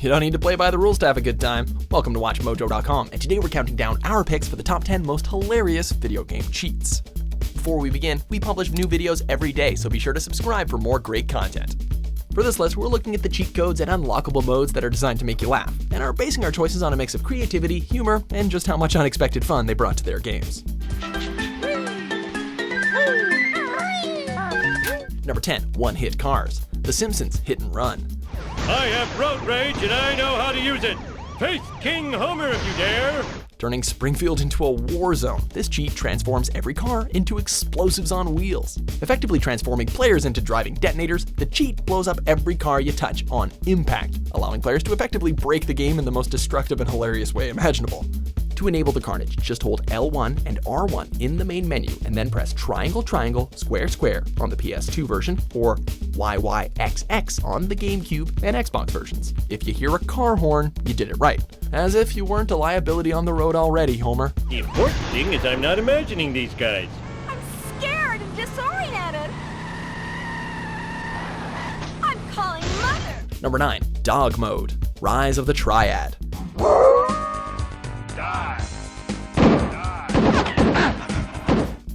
You don't need to play by the rules to have a good time. Welcome to WatchMojo.com, and today we're counting down our picks for the top 10 most hilarious video game cheats. Before we begin, we publish new videos every day, so be sure to subscribe for more great content. For this list, we're looking at the cheat codes and unlockable modes that are designed to make you laugh, and are basing our choices on a mix of creativity, humor, and just how much unexpected fun they brought to their games. Number 10, one-hit cars. The Simpsons Hit Run. I have road rage and I know how to use it. Face King Homer if you dare. Turning Springfield into a war zone, this cheat transforms every car into explosives on wheels. Effectively transforming players into driving detonators, the cheat blows up every car you touch on impact, allowing players to effectively break the game in the most destructive and hilarious way imaginable. To enable the carnage, just hold L1 and R1 in the main menu and then press triangle, triangle, square, square on the PS2 version or YYXX on the GameCube and Xbox versions. If you hear a car horn, you did it right. As if you weren't a liability on the road already, Homer. The important thing is I'm not imagining these guys. I'm scared and disoriented. I'm calling Mother. Number 9, Dog Mode. Rise of the Triad.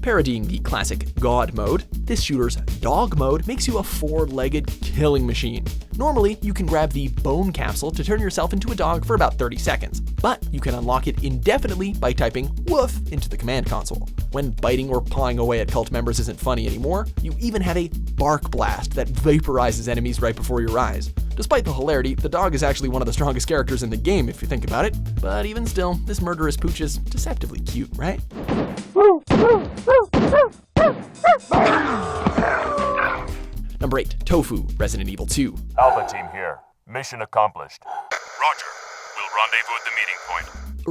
Parodying the classic God mode, this shooter's Dog mode makes you a four-legged killing machine. Normally, you can grab the bone capsule to turn yourself into a dog for about 30 seconds, but you can unlock it indefinitely by typing woof into the command console. When biting or pawing away at cult members isn't funny anymore, you even have a bark blast that vaporizes enemies right before your eyes. Despite the hilarity, the dog is actually one of the strongest characters in the game if you think about it, but even still, this murderous pooch is deceptively cute, right? Number 8, Tofu, Resident Evil 2. Alpha team here. Mission accomplished. Roger. We'll rendezvous at the meeting point.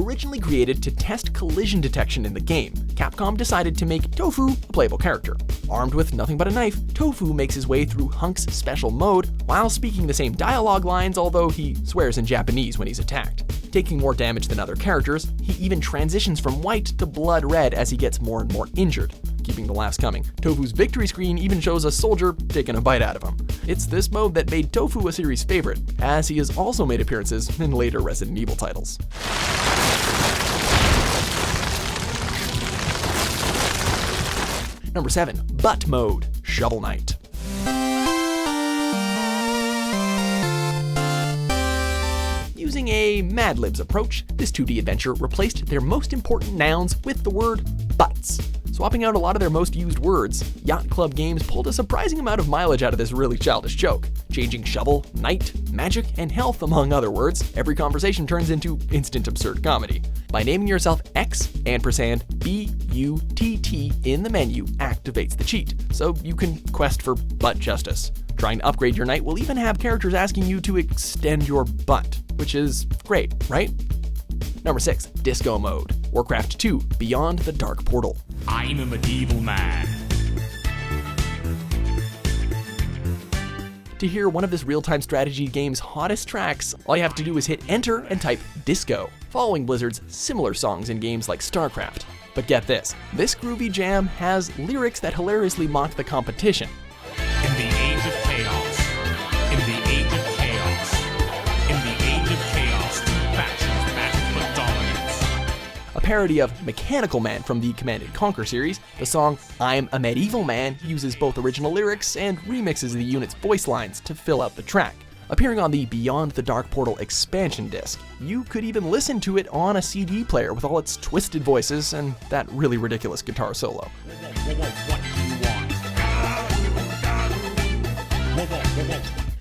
Originally created to test collision detection in the game, Capcom decided to make Tofu a playable character. Armed with nothing but a knife, Tofu makes his way through Hunk's special mode while speaking the same dialogue lines, although he swears in Japanese when he's attacked. Taking more damage than other characters, he even transitions from white to blood red as he gets more and more injured. Keeping the laughs coming, Tofu's victory screen even shows a soldier taking a bite out of him. It's this mode that made Tofu a series favorite, as he has also made appearances in later Resident Evil titles. Number 7, Butt Mode, Shovel Knight. Using a Mad Libs approach, this 2D adventure replaced their most important nouns with the word butts. Swapping out a lot of their most used words, Yacht Club Games pulled a surprising amount of mileage out of this really childish joke. Changing shovel, knight, magic, and health among other words, every conversation turns into instant absurd comedy. By naming yourself X ampersand BUTT in the menu activates the cheat, so you can quest for butt justice. Trying to upgrade your knight will even have characters asking you to extend your butt, which is great, right? Number 6, Disco Mode, Warcraft 2, Beyond the Dark Portal. I'm a medieval man. To hear one of this real-time strategy game's hottest tracks, all you have to do is hit enter and type disco, following Blizzard's similar songs in games like StarCraft. But get this groovy jam has lyrics that hilariously mock the competition. In the age of chaos, in the age of chaos, in the age of chaos, two factions battle for dominance. A parody of Mechanical Man from the Command & Conquer series, the song I'm a Medieval Man uses both original lyrics and remixes the unit's voice lines to fill out the track. Appearing on the Beyond the Dark Portal expansion disc, you could even listen to it on a CD player with all its twisted voices and that really ridiculous guitar solo.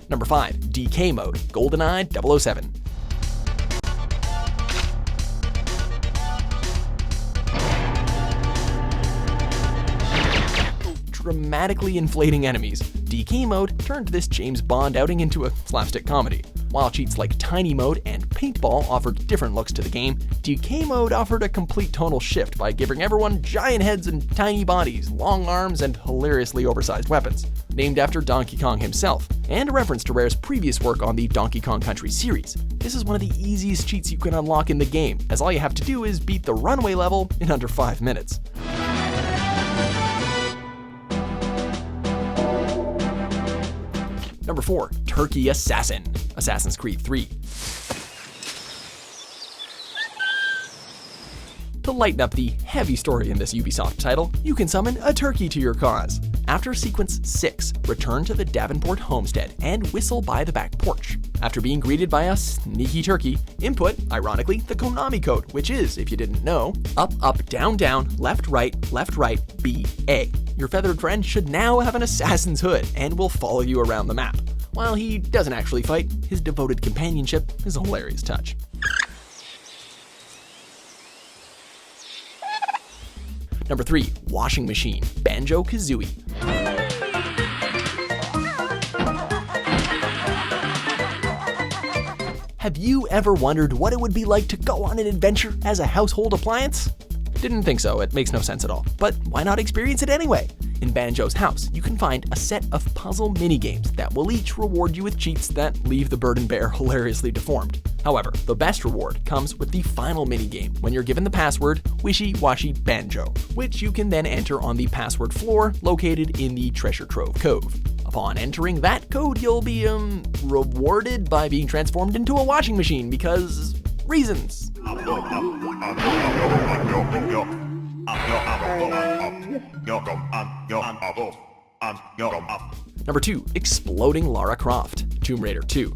Number 5, DK Mode, GoldenEye 007. Dramatically inflating enemies, DK Mode turned this James Bond outing into a slapstick comedy. While cheats like Tiny Mode and Paintball offered different looks to the game, DK Mode offered a complete tonal shift by giving everyone giant heads and tiny bodies, long arms, and hilariously oversized weapons. Named after Donkey Kong himself, and a reference to Rare's previous work on the Donkey Kong Country series. This is one of the easiest cheats you can unlock in the game, as all you have to do is beat the runway level in under 5 minutes. Number 4, Turkey Assassin, Assassin's Creed 3. To lighten up the heavy story in this Ubisoft title, you can summon a turkey to your cause. After Sequence 6, return to the Davenport homestead and whistle by the back porch. After being greeted by a sneaky turkey, input, ironically, the Konami code, which is, if you didn't know, up, up, down, down, left, right, B, A. Your feathered friend should now have an assassin's hood and will follow you around the map. While he doesn't actually fight, his devoted companionship is a hilarious touch. Number 3, Washing Machine, Banjo-Kazooie. Have you ever wondered what it would be like to go on an adventure as a household appliance? Didn't think so, it makes no sense at all. But why not experience it anyway? In Banjo's house, you can find a set of puzzle minigames that will each reward you with cheats that leave the bird and bear hilariously deformed. However, the best reward comes with the final minigame when you're given the password Wishy Washy Banjo, which you can then enter on the password floor located in the Treasure Trove Cove. Upon entering that code, you'll be, rewarded by being transformed into a washing machine because reasons. Number 2, Exploding Lara Croft, Tomb Raider 2.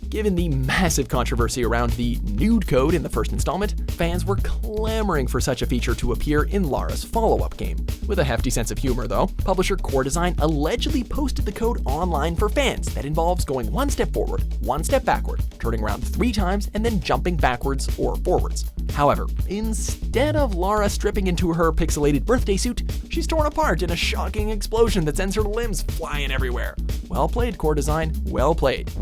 Given the massive controversy around the nude code in the first installment, fans were clamoring for such a feature to appear in Lara's follow-up game. With a hefty sense of humor though, publisher Core Design allegedly posted the code online for fans that involves going one step forward, one step backward, turning around 3 times, and then jumping backwards or forwards. However, instead of Lara stripping into her pixelated birthday suit, she's torn apart in a shocking explosion that sends her limbs flying everywhere. Well played, Core Design, well played.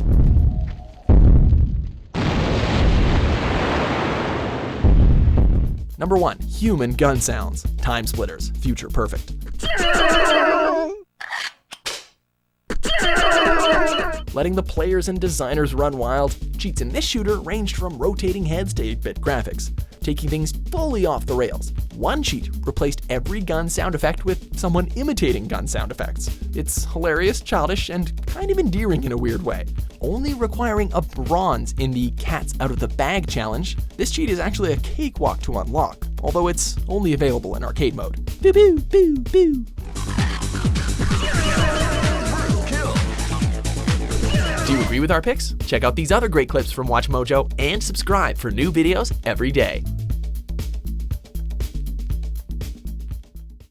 Number 1, Human Gun Sounds, Time Splitters, Future Perfect. Letting the players and designers run wild, cheats in this shooter ranged from rotating heads to 8-bit graphics, taking things fully off the rails. One cheat replaced every gun sound effect with someone imitating gun sound effects. It's hilarious, childish, and kind of endearing in a weird way. Only requiring a bronze in the Cats Out of the Bag challenge, this cheat is actually a cakewalk to unlock, although it's only available in arcade mode. Boo boo boo boo! Do you agree with our picks? Check out these other great clips from WatchMojo and subscribe for new videos every day.